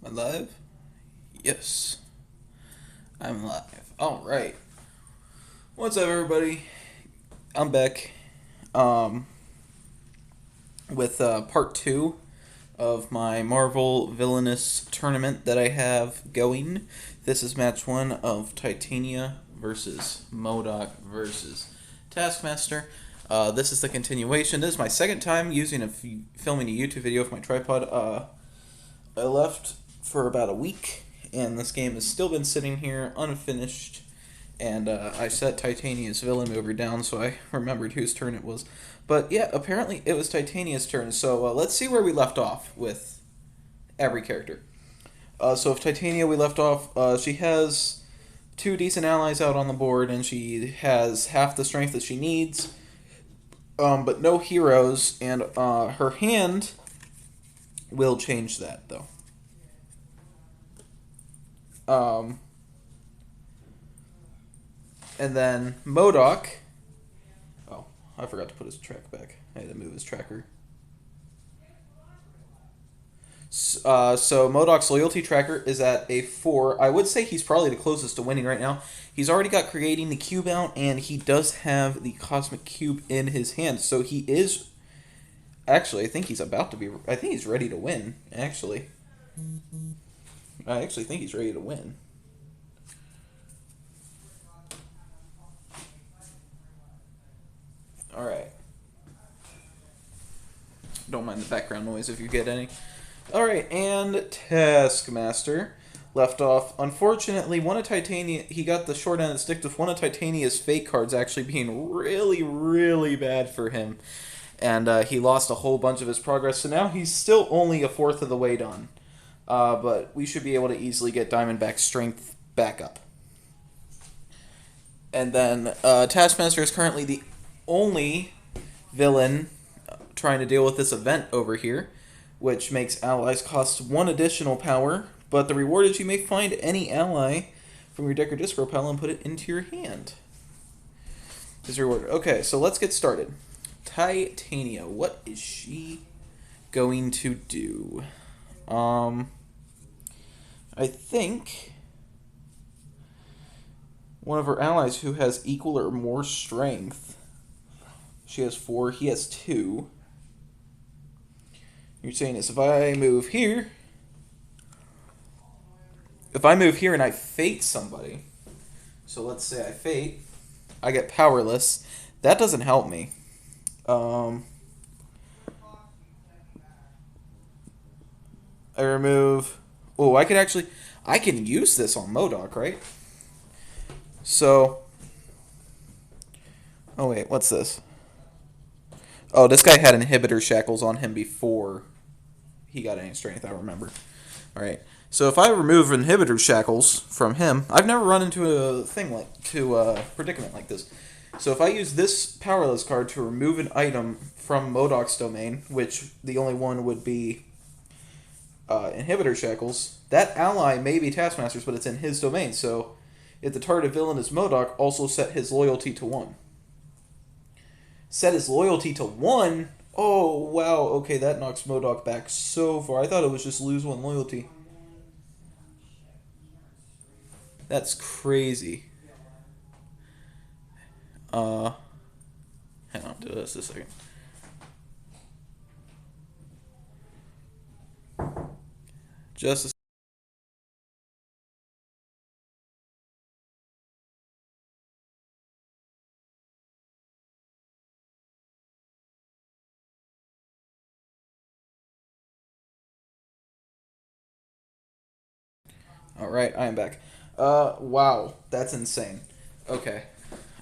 Am I live? Yes, I'm live. All right. What's up, everybody? I'm back um, with part two of my Marvel Villainous tournament that I have going. This is match one of Titania versus M.O.D.O.K versus Taskmaster. This is the continuation. This is my second time filming a YouTube video with my tripod. I left for about a week, and this game has still been sitting here unfinished. And I set Titania's villain mover down, so I remembered whose turn it was. But yeah, apparently it was Titania's turn. So let's see where we left off with every character. So if Titania we left off, she has two decent allies out on the board, and she has half the strength that she needs, but no heroes. And her hand will change that though. And then M.O.D.O.K. Oh, I forgot to put his track back. I had to move his tracker. So M.O.D.O.K's loyalty tracker is at a 4. I would say he's probably the closest to winning right now. He's already got creating the cube out, and he does have the cosmic cube in his hand. So he is... Actually, I think he's about to be... I think he's ready to win, actually. I actually think he's ready to win. Alright. Don't mind the background noise if you get any. Alright, and Taskmaster left off. Unfortunately, one of Titania... He got the short end of the stick with one of Titania's fake cards actually being really, really bad for him. And he lost a whole bunch of his progress, so now he's still only a fourth of the way done. But we should be able to easily get Diamondback's strength back up. And then Taskmaster is currently the only villain trying to deal with this event over here, which makes allies cost 1 additional power, but the reward is you may find any ally from your deck or discard pile and put it into your hand. Is rewarded. Okay, so let's get started. Titania, what is she going to do? I think one of her allies who has equal or more strength. She has 4, he has 2. You're saying is if I move here and I fate somebody, so let's say I fate, I get powerless. That doesn't help me. I remove... Oh, I can use this on M.O.D.O.K, right? So... Oh, wait, what's this? Oh, this guy had inhibitor shackles on him before he got any strength, I remember. Alright, so if I remove inhibitor shackles from him, I've never run into a predicament like this. So if I use this powerless card to remove an item from M.O.D.O.K's domain, which the only one would be inhibitor shackles, that ally may be Taskmaster's, but it's in his domain. So if the target villain is M.O.D.O.K, also set his loyalty to 1. Set his loyalty to 1? Oh, wow. Okay, that knocks M.O.D.O.K back so far. I thought it was just lose 1 loyalty. That's crazy. Hang on, do this a second. Just a Alright, I am back. Wow, that's insane. Okay.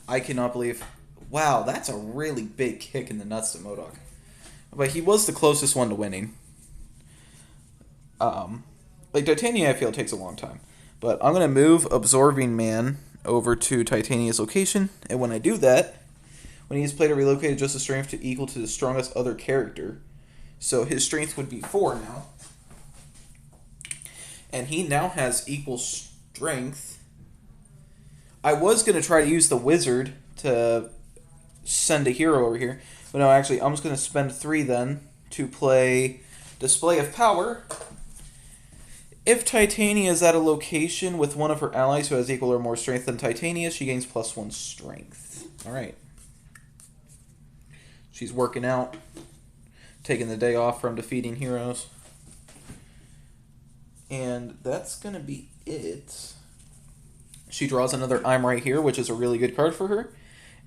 I cannot believe... Wow, that's a really big kick in the nuts to M.O.D.O.K. But he was the closest one to winning. Like, Titania, I feel, takes a long time. But I'm going to move Absorbing Man over to Titania's location, and when I do that, when he's played or relocated, just a strength to equal to the strongest other character. So his strength would be 4 now. And he now has equal strength. I was going to try to use the wizard to send a hero over here. But no, actually, I'm just going to spend 3 then to play Display of Power. If Titania is at a location with one of her allies who has equal or more strength than Titania, she gains +1 strength. Alright. She's working out, taking the day off from defeating heroes. And that's going to be it. She draws another I'm Right Here, which is a really good card for her.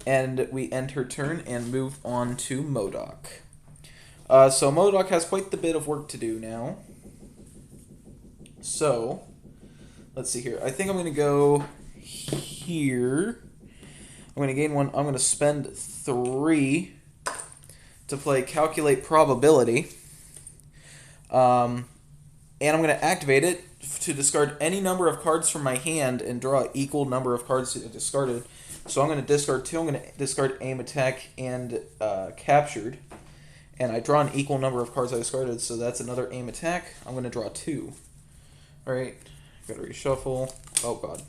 And we end her turn and move on to M.O.D.O.K. So M.O.D.O.K has quite the bit of work to do now. So, let's see here. I think I'm going to go here. I'm going to gain 1. I'm going to spend 3 to play Calculate Probability. And I'm going to activate it to discard any number of cards from my hand and draw an equal number of cards discarded. So I'm going to discard 2. I'm going to discard Aim, Attack, and Captured. And I draw an equal number of cards I discarded, so that's another Aim, Attack. I'm going to draw 2. Alright, gotta reshuffle. Oh god.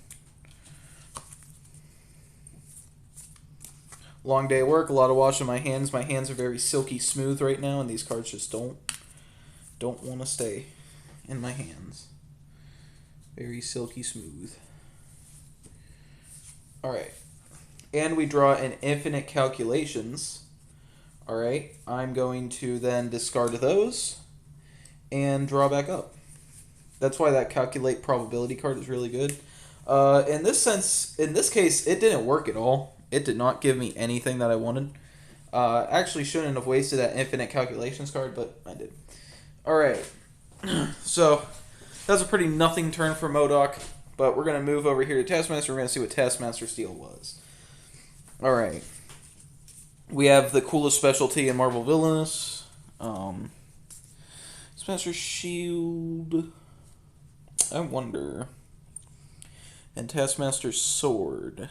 Long day of work, a lot of washing my hands. My hands are very silky smooth right now, and these cards just don't want to stay in my hands. Very silky smooth. Alright. And we draw an Infinite Calculations. Alright, I'm going to then discard those and draw back up. That's why that Calculate Probability card is really good. In this case, it didn't work at all. It did not give me anything that I wanted. Actually shouldn't have wasted that Infinite Calculations card, but I did. Alright. So, that's a pretty nothing turn for M.O.D.O.K, but we're going to move over here to Taskmaster. We're going to see what Taskmaster Steel was. Alright. We have the coolest specialty in Marvel Villainous. Taskmaster Shield. I wonder. And Taskmaster Sword.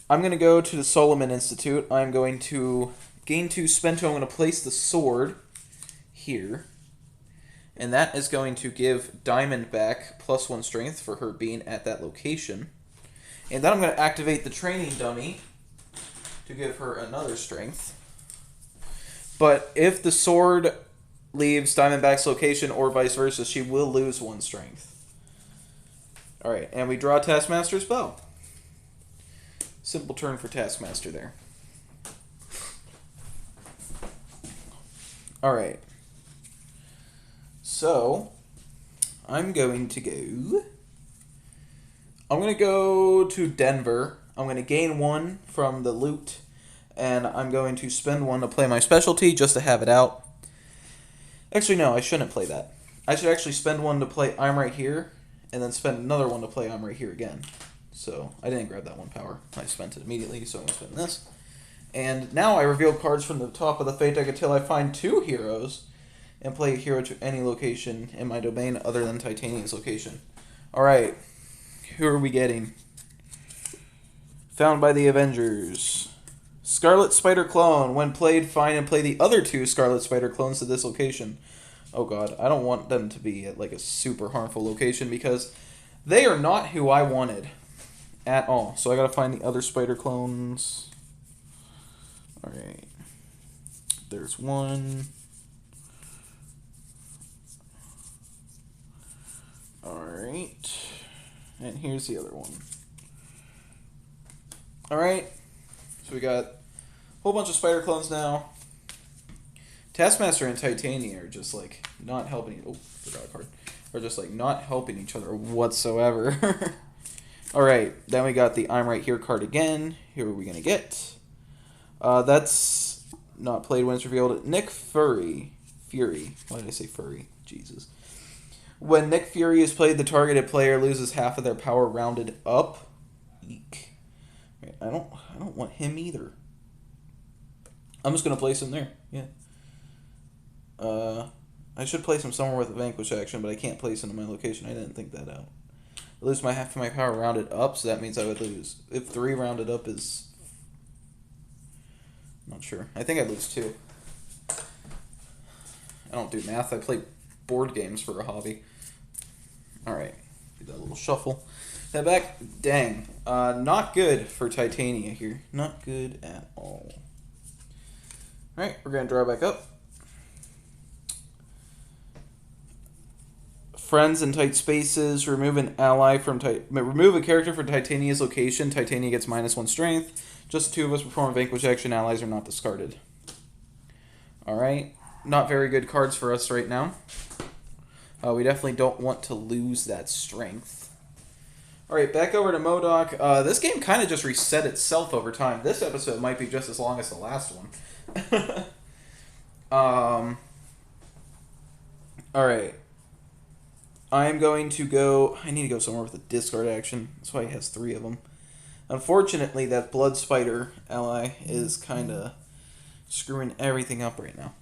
I'm going to go to the Solomon Institute. I'm going to gain 2, spend 2. I'm going to place the sword here. And that is going to give Diamond back +1 strength for her being at that location. And then I'm going to activate the training dummy to give her another strength. But if the sword leaves Diamondback's location or vice versa, she will lose 1 strength. Alright, and we draw Taskmaster's Bow. Simple turn for Taskmaster there. Alright. So, I'm going to go to Denver. I'm going to gain 1 from the loot, and I'm going to spend 1 to play my specialty just to have it out. Actually, no, I shouldn't play that. I should actually spend 1 to play I'm Right Here, and then spend another 1 to play I'm Right Here again. So, I didn't grab that 1 power. I spent it immediately, so I'm going to spend this. And now I reveal cards from the top of the Fate deck until I find 2 heroes, and play a hero to any location in my domain other than Titania's location. Alright, who are we getting? Found by the Avengers. Scarlet Spider Clone. When played, find and play the other 2 Scarlet Spider clones to this location. Oh god, I don't want them to be at like a super harmful location because they are not who I wanted at all. So I gotta find the other Spider clones. Alright. There's 1. Alright. And here's the other one. Alright. So we got a whole bunch of Spider clones now. Taskmaster and Titania are just like not helping. Oh, forgot a card. Are just like not helping each other whatsoever. Alright. Then we got the I'm Right Here card again. Who are we going to get? That's not played when it's revealed. Nick Fury. Why did I say furry? Jesus. When Nick Fury is played, the targeted player loses half of their power rounded up. Eek. Right, I don't want him either. I'm just gonna place him there. Yeah. I should place him somewhere with a vanquish action, but I can't place him in my location. I didn't think that out. I lose my half of my power rounded up, so that means I would lose. If 3 rounded up is, I'm not sure. I think I lose 2. I don't do math. I play board games for a hobby. Alright. Do that little shuffle. Head back. Dang. Not good for Titania here. Not good at all. Alright, we're going to draw back up. friends in tight spaces. Remove an ally from remove a character from Titania's location. Titania gets -1 strength. Just the two of us perform a vanquish action. Allies are not discarded. Alright. Not very good cards for us right now. We definitely don't want to lose that strength. Alright, back over to M.O.D.O.K. This game kind of just reset itself over time. This episode might be just as long as the last one. Alright. I'm going to go... I need to go somewhere with a discard action. That's why he has 3 of them. Unfortunately, that Blood Spider ally is kind of screwing everything up right now.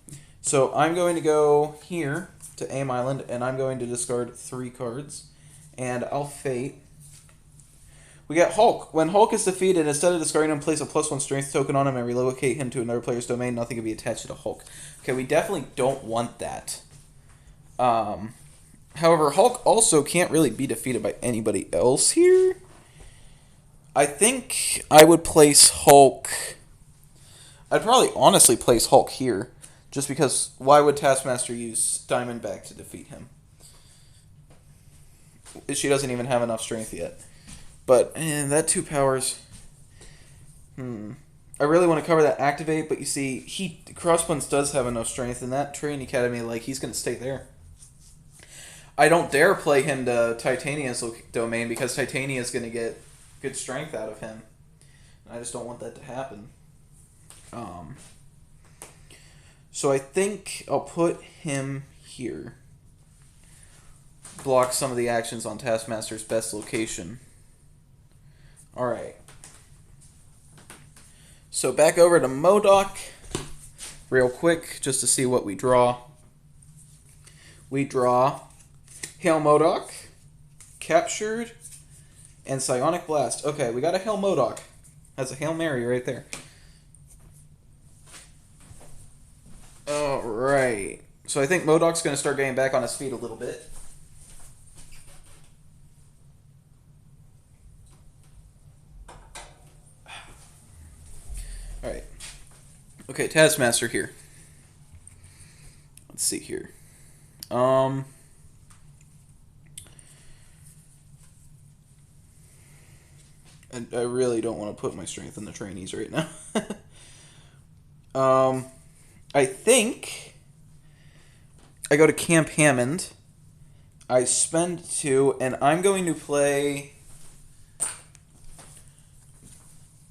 So I'm going to go here to Aim Island, and I'm going to discard 3 cards. And I'll Fate. We got Hulk. When Hulk is defeated, instead of discarding him, place a +1 strength token on him and relocate him to another player's domain. Nothing can be attached to Hulk. Okay, we definitely don't want that. However, Hulk also can't really be defeated by anybody else here. I think I would place Hulk... I'd probably honestly place Hulk here. Just because, why would Taskmaster use Diamondback to defeat him? She doesn't even have enough strength yet. But, that 2 powers... I really want to cover that activate, but you see, Crossbones does have enough strength, and that Training Academy, like, he's going to stay there. I don't dare play him to Titania's domain, because Titania is going to get good strength out of him. And I just don't want that to happen. So I think I'll put him here. Block some of the actions on Taskmaster's best location. Alright. So back over to M.O.D.O.K. real quick, just to see what we draw. We draw Hail M.O.D.O.K, Captured, and Psionic Blast. Okay, we got a Hail M.O.D.O.K. That's a Hail Mary right there. Alright. So I think M.O.D.O.K's going to start getting back on his feet a little bit. Alright. Okay, Taskmaster here. Let's see here. I really don't want to put my strength in the trainees right now. I think I go to Camp Hammond. I spend 2, and I'm going to play...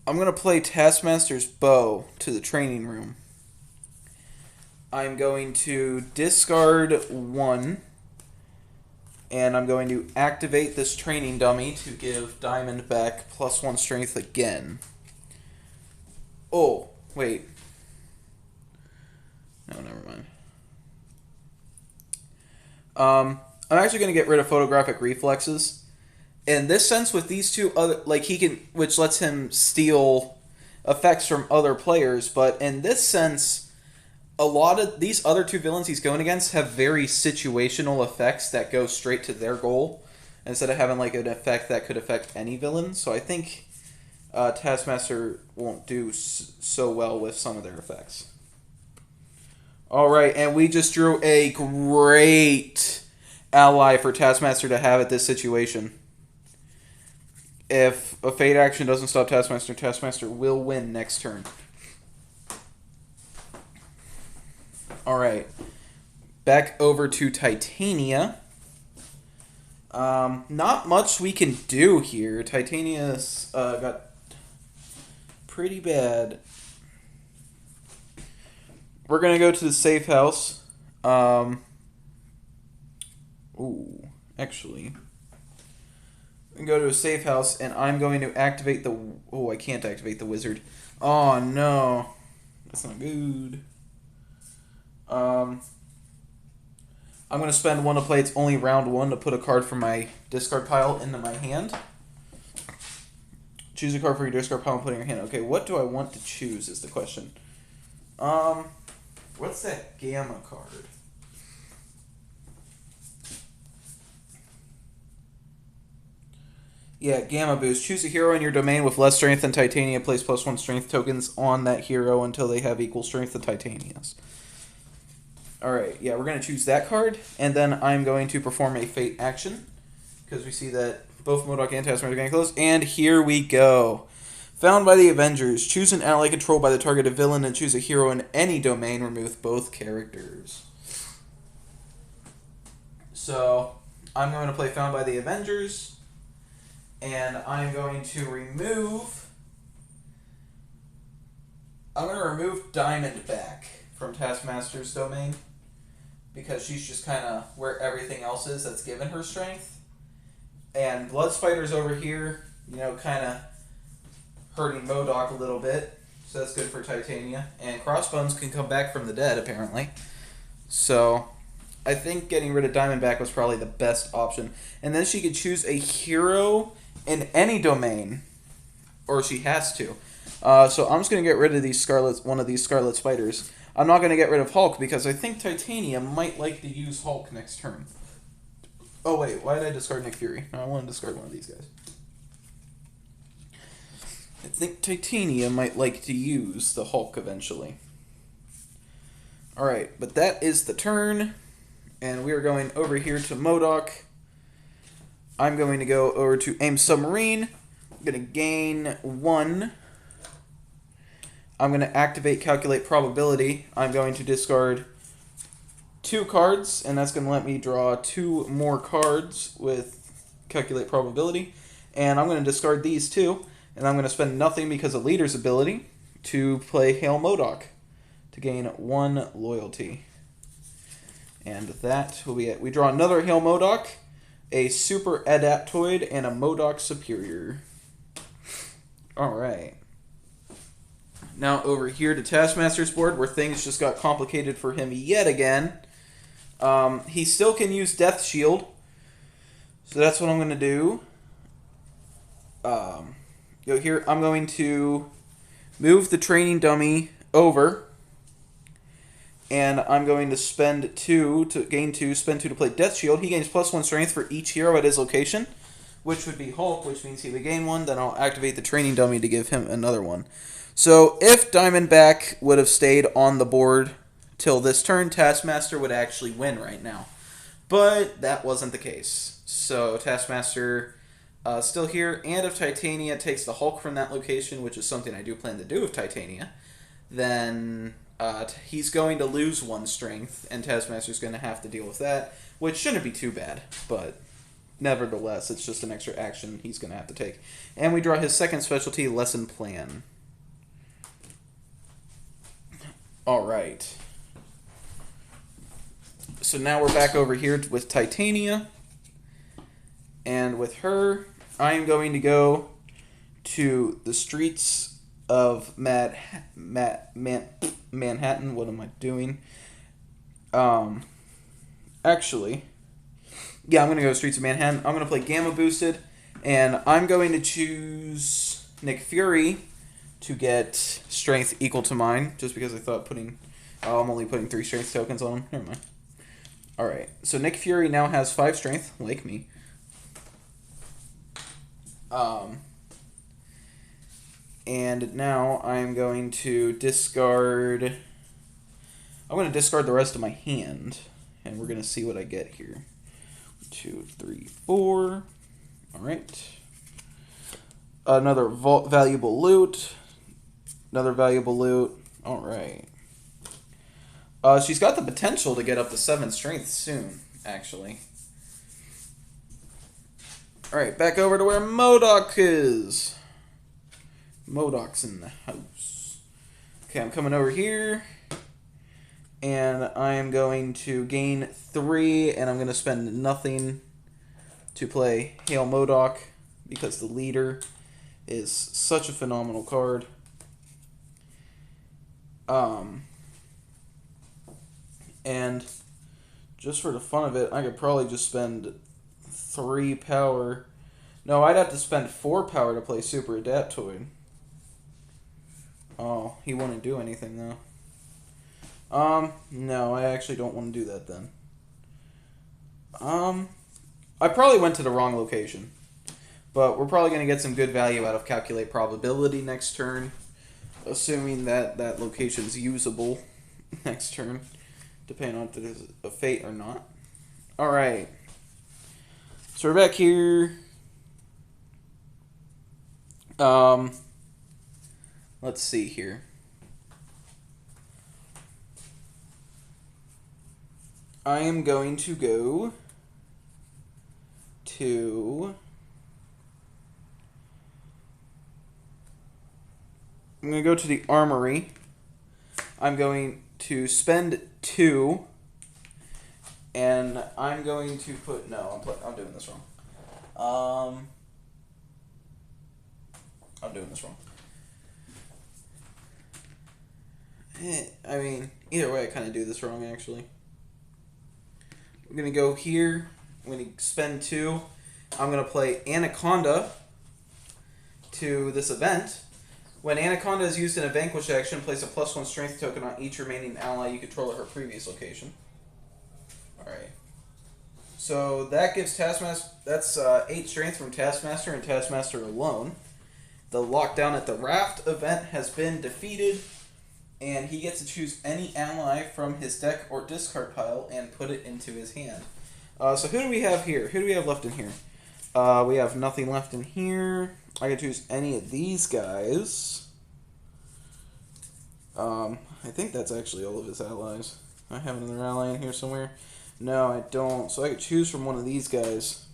I'm going to play Taskmaster's bow to the training room. I'm going to discard 1, and I'm going to activate this training dummy to give Diamondback +1 strength again. Oh, wait. No, never mind. I'm actually going to get rid of photographic reflexes. In this sense, with these 2 other, like he can, which lets him steal effects from other players, but in this sense, a lot of these other 2 villains he's going against have very situational effects that go straight to their goal, instead of having like an effect that could affect any villain. So I think Taskmaster won't do so well with some of their effects. Alright, and we just drew a great ally for Taskmaster to have at this situation. If a Fate action doesn't stop Taskmaster, Taskmaster will win next turn. Alright. Back over to Titania. Not much we can do here. Titania's got pretty bad. We're going to go to the safe house. Ooh, actually... and go to a safe house, and I'm going to activate the... Oh, I can't activate the wizard. Oh, no. That's not good. I'm going to spend 1 to play. It's only round 1 to put a card from my discard pile into my hand. Choose a card from your discard pile and put it in your hand. Okay, what do I want to choose is the question. What's that Gamma card? Yeah, Gamma Boost. Choose a hero in your domain with less strength than Titania. Place +1 strength tokens on that hero until they have equal strength to Titania's. Alright, yeah, we're going to choose that card, and then I'm going to perform a Fate action, because we see that both M.O.D.O.K and Taskmaster are getting close, and here we go. Found by the Avengers. Choose an ally controlled by the targeted villain and choose a hero in any domain. Remove both characters. So, I'm going to play Found by the Avengers, and I'm going to remove... I'm going to remove Diamondback from Taskmaster's domain, because she's just kind of where everything else is that's given her strength. And Bloodspider's over here, you know, kind of hurting M.O.D.O.K a little bit, so that's good for Titania. And Crossbones can come back from the dead, apparently. So, I think getting rid of Diamondback was probably the best option. And then she could choose a hero in any domain, or she has to. So I'm just going to get rid of one of these Scarlet Spiders. I'm not going to get rid of Hulk because I think Titania might like to use Hulk next turn. Oh wait, why did I discard Nick Fury? No, I want to discard one of these guys. I think Titania might like to use the Hulk eventually. Alright, but that is the turn. And we are going over here to M.O.D.O.K. I'm going to go over to Aim Submarine. I'm going to gain 1. I'm going to activate Calculate Probability. I'm going to discard 2 cards, and that's going to let me draw 2 more cards with Calculate Probability. And I'm going to discard these 2, and I'm going to spend nothing because of Leader's ability to play Hail M.O.D.O.K to gain 1 loyalty. And that will be it. We draw another Hail M.O.D.O.K, a Super Adaptoid, and a M.O.D.O.K Superior. Alright. Now over here to Taskmaster's board, where things just got complicated for him yet again. He still can use Death Shield, so that's what I'm going to do. Here, I'm going to move the training dummy over, and I'm going to spend 2 to gain 2, spend 2 to play Death Shield. He gains +1 strength for each hero at his location, which would be Hulk, which means he would gain 1. Then I'll activate the training dummy to give him another 1. So if Diamondback would have stayed on the board till this turn, Taskmaster would actually win right now. But that wasn't the case. So Taskmaster still here. And if Titania takes the Hulk from that location, which is something I do plan to do with Titania, then he's going to lose 1 strength, and Taskmaster's going to have to deal with that, which shouldn't be too bad, but nevertheless, it's just an extra action he's going to have to take. And we draw his second specialty, Lesson Plan. Alright. So now we're back over here with Titania. And with her, I'm going to go to the streets of Manhattan. What am I doing? Actually, yeah, I'm going to go to Streets of Manhattan. I'm going to play Gamma Boosted. And I'm going to choose Nick Fury to get strength equal to mine, just because I thought I'm only putting 3 strength tokens on him. Never mind. Alright, so Nick Fury now has 5 strength, like me. And now I'm going to discard... I'm going to discard the rest of my hand, and we're going to see what I get here. 2, 3, 4. Alright. Another valuable loot. Another valuable loot. Alright. She's got the potential to get up to 7 strength soon, actually. Alright, back over to where M.O.D.O.K is. M.O.D.O.K's in the house. Okay, I'm coming over here. And I am going to gain 3, and I'm going to spend nothing to play Hail M.O.D.O.K, because the leader is such a phenomenal card. And just for the fun of it, I could probably just spend 3 power. No, I'd have to spend 4 power to play Super Adaptoid. Oh, he wouldn't do anything, though. No, I actually don't want to do that, then. I probably went to the wrong location. But we're probably going to get some good value out of Calculate Probability next turn. Assuming that that location's usable next turn. depending on if it is a fate or not. Alright. So we're back here. Let's see here. I am going to go to... I'm going to go to the armory. I'm going to spend 2. And I'm going to put... No, I'm doing this wrong. I'm doing this wrong. I mean, either way, I kind of do this wrong, actually. I'm going to go here. I'm going to spend 2. I'm going to play Anaconda to this event. When Anaconda is used in a Vanquish action, place a +1 strength token on each remaining ally you control at her previous location. Alright. So that gives Taskmaster... That's 8 strength from Taskmaster and Taskmaster alone. The lockdown at the Raft event has been defeated, and he gets to choose any ally from his deck or discard pile and put it into his hand. So who do we have here? Who do we have left in here? We have nothing left in here. I can choose any of these guys. I think that's actually all of his allies. I have another ally in here somewhere. No, I don't. So I could choose from one of these guys.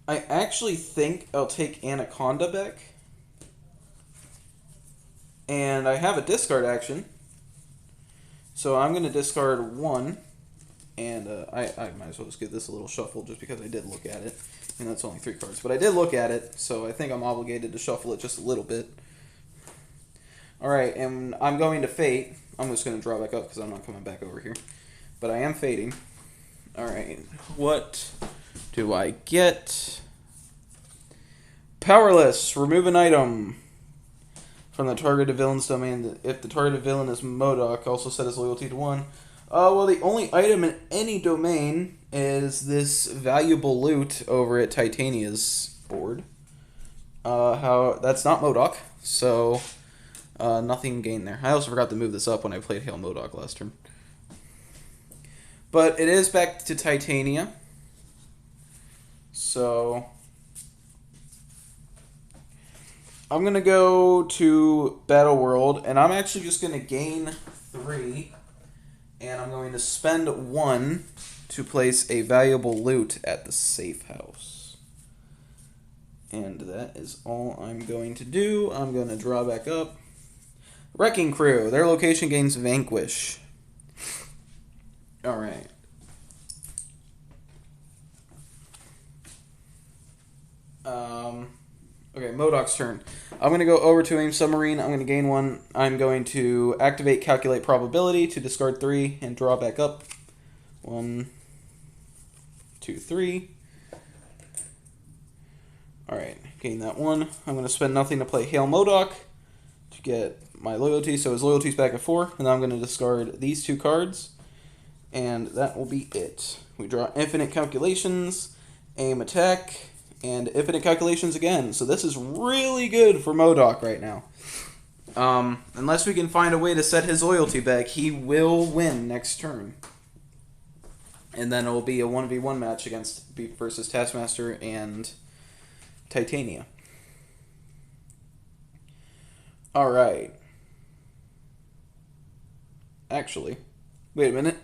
I actually think I'll take Anaconda back. And I have a discard action. So I'm going to discard 1. And I might as well just give this a little shuffle just because I did look at it. And that's only 3 cards. But I did look at it, so I think I'm obligated to shuffle it just a little bit. Alright, and I'm going to Fate. I'm just going to draw back up because I'm not coming back over here. But I am Fating. Alright, what do I get? Powerless. Remove an item from the targeted villain's domain. If the targeted villain is M.O.D.O.K, also set his loyalty to 1. Well, the only item in any domain is this valuable loot over at Titania's board. That's not M.O.D.O.K, so nothing gained there. I also forgot to move this up when I played Hail M.O.D.O.K last turn. But it is back to Titania. So I'm going to go to Battle World, and I'm actually just going to gain 3. And I'm going to spend 1 to place a valuable loot at the safe house. And that is all I'm going to do. I'm going to draw back up. Wrecking Crew. Their location gains Vanquish. Alright. Okay, M.O.D.O.K's turn. I'm going to go over to AIM Submarine. I'm going to gain 1. I'm going to activate Calculate Probability to discard 3 and draw back up. 1, 2, 3. Alright, gain that 1. I'm going to spend nothing to play Hail M.O.D.O.K to get my loyalty. So his loyalty's back at 4. And then I'm going to discard these 2 cards. And that will be it. We draw Infinite Calculations, AIM Attack, and Infinite Calculations again. So this is really good for M.O.D.O.K right now. Unless we can find a way to set his loyalty back, he will win next turn. And then it will be a 1v1 match versus Taskmaster and Titania. Alright. Actually, wait a minute.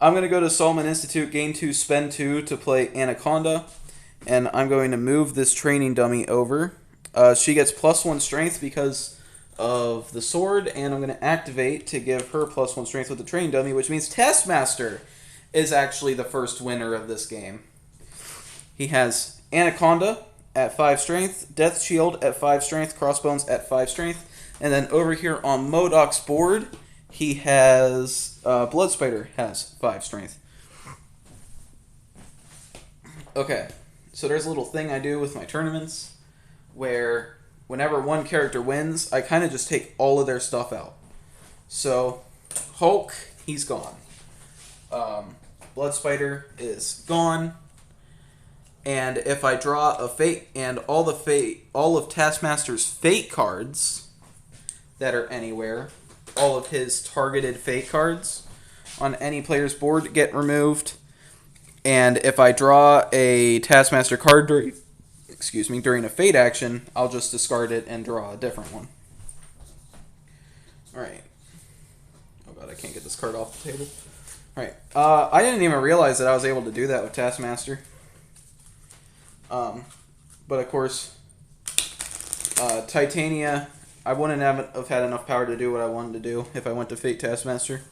I'm going to go to Solomon Institute, gain 2, spend 2 to play Anaconda. And I'm going to move this training dummy over. She gets +1 strength because of the sword, and I'm going to activate to give her +1 strength with the training dummy, which means Taskmaster is actually the first winner of this game. He has Anaconda at 5 strength, Death Shield at 5 strength, Crossbones at 5 strength, and then over here on M.O.D.O.K's board, he has Blood Spider has 5 strength. Okay. So there's a little thing I do with my tournaments where whenever one character wins, I kind of just take all of their stuff out. So Hulk, he's gone. Blood Spider is gone. And if I draw a Fate and all of Taskmaster's Fate cards, that are anywhere. All of his targeted fate cards on any player's board get removed. And if I draw a Taskmaster card during a fate action, I'll just discard it and draw a different one. Alright. Oh god, I can't get this card off the table. Alright. I didn't even realize that I was able to do that with Taskmaster. But of course, Titania, I wouldn't have had enough power to do what I wanted to do if I went to Fate Taskmaster.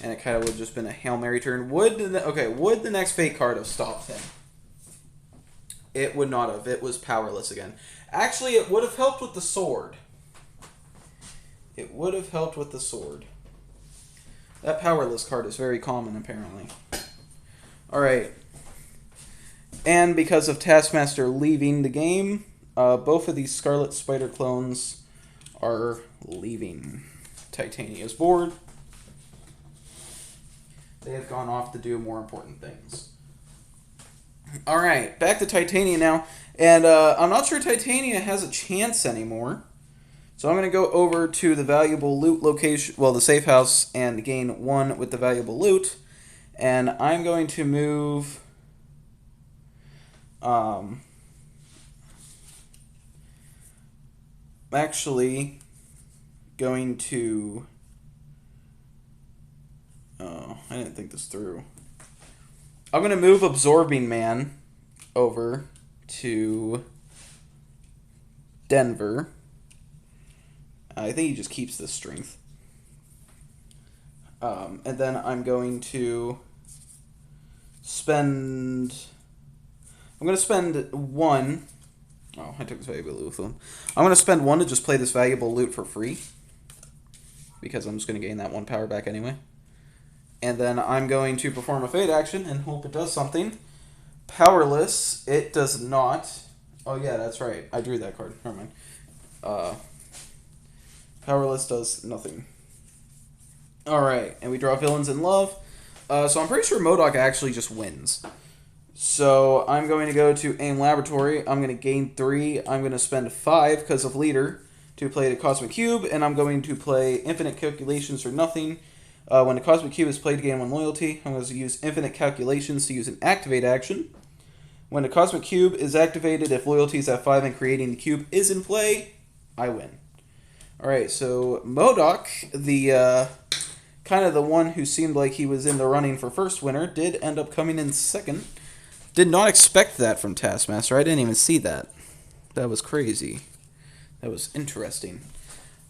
And it kind of would have just been a Hail Mary turn. Would the next Fate card have stopped him? It would not have. It was powerless again. Actually, it would have helped with the sword. It would have helped with the sword. That powerless card is very common, apparently. Alright. And because of Taskmaster leaving the game, both of these Scarlet Spider clones are leaving Titania's board. They have gone off to do more important things. Alright, back to Titania now. And I'm not sure Titania has a chance anymore. So I'm going to go over to the valuable loot location, well, the safe house, and gain 1 with the valuable loot. And I'm going to move... actually going to... Oh, I didn't think this through. I'm going to move Absorbing Man over to Denver. I think he just keeps this strength. And then I'm going to spend... I'm going to spend 1... Oh, I took this valuable loot with him. I'm going to spend 1 to just play this valuable loot for free. Because I'm just going to gain that 1 power back anyway. And then I'm going to perform a fate action and hope it does something. Powerless, it does not. Oh yeah, that's right. I drew that card. Never mind. Powerless does nothing. Alright, and we draw Villains in Love. So I'm pretty sure M.O.D.O.K actually just wins. So I'm going to go to AIM Laboratory. I'm going to gain 3. I'm going to spend 5 because of Leader to play the Cosmic Cube. And I'm going to play Infinite Calculations for nothing. When the Cosmic Cube is played to gain 1 loyalty, I'm going to use Infinite Calculations to use an Activate action. When the Cosmic Cube is activated, if loyalty is at 5 and creating the cube is in play, I win. Alright, so M.O.D.O.K, the kind of the one who seemed like he was in the running for first winner, did end up coming in second. Did not expect that from Taskmaster. I didn't even see that. That was crazy. That was interesting.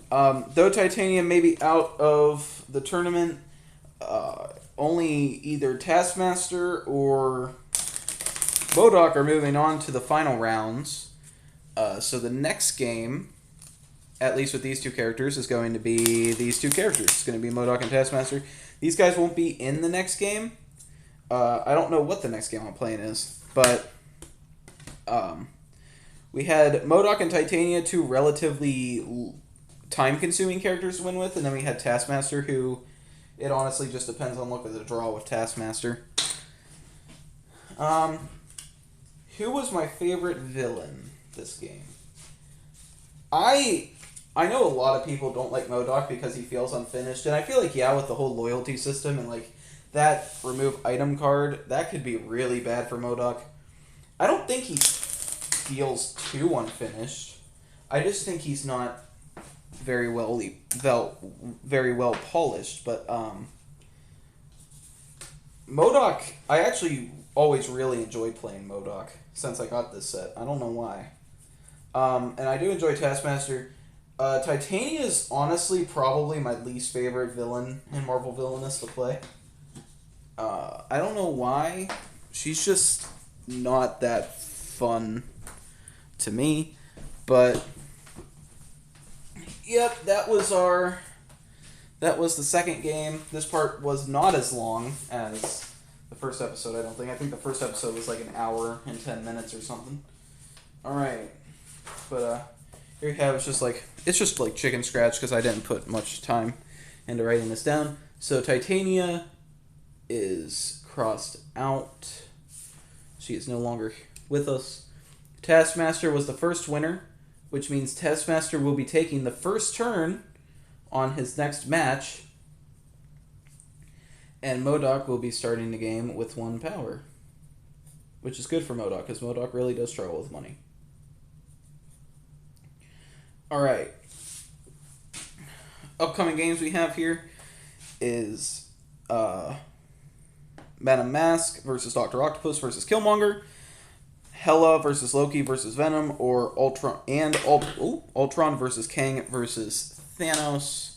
Though Titania may be out of the tournament, only either Taskmaster or M.O.D.O.K are moving on to the final rounds. So the next game, at least with these 2 characters, is going to be these 2 characters. It's going to be M.O.D.O.K and Taskmaster. These guys won't be in the next game. I don't know what the next game I'm playing is, but we had M.O.D.O.K and Titania, 2 relatively time-consuming characters to win with, and then we had Taskmaster, who it honestly just depends on luck of the draw with Taskmaster. Who was my favorite villain this game? I know a lot of people don't like M.O.D.O.K because he feels unfinished, and I feel like, yeah, with the whole loyalty system and, like, that remove item card, that could be really bad for M.O.D.O.K. I don't think he feels too unfinished. I just think he's not very well polished, but M.O.D.O.K, I actually always really enjoyed playing M.O.D.O.K since I got this set. I don't know why. And I do enjoy Taskmaster. Titania is honestly probably my least favorite villain in Marvel Villainous to play. I don't know why. She's just not that fun to me. But yep, that was the second game. This part was not as long as the first episode, I don't think. I think the first episode was like an hour and 10 minutes or something. Alright. But here you have it's just like chicken scratch because I didn't put much time into writing this down. So Titania is crossed out. She is no longer with us. Taskmaster was the first winner, which means Taskmaster will be taking the first turn on his next match, and M.O.D.O.K will be starting the game with 1 power, which is good for M.O.D.O.K because M.O.D.O.K really does struggle with money. Alright. Upcoming games we have here is Madam Mask versus Dr. Octopus versus Killmonger, Hela versus Loki versus Venom, or Ultron versus Kang versus Thanos.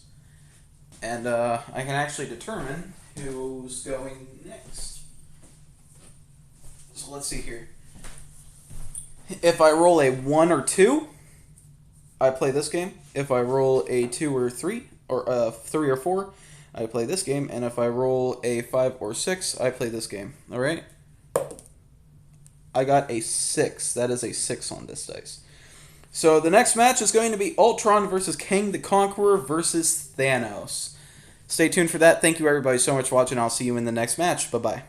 And I can actually determine who's going next. So let's see here. If I roll a 1 or 2, I play this game. If I roll a 2 or 3, or 3 or 4, I play this game. And if I roll a 5 or 6, I play this game. Alright? I got a 6. That is a 6 on this dice. So the next match is going to be Ultron versus Kang the Conqueror versus Thanos. Stay tuned for that. Thank you everybody so much for watching. I'll see you in the next match. Bye-bye.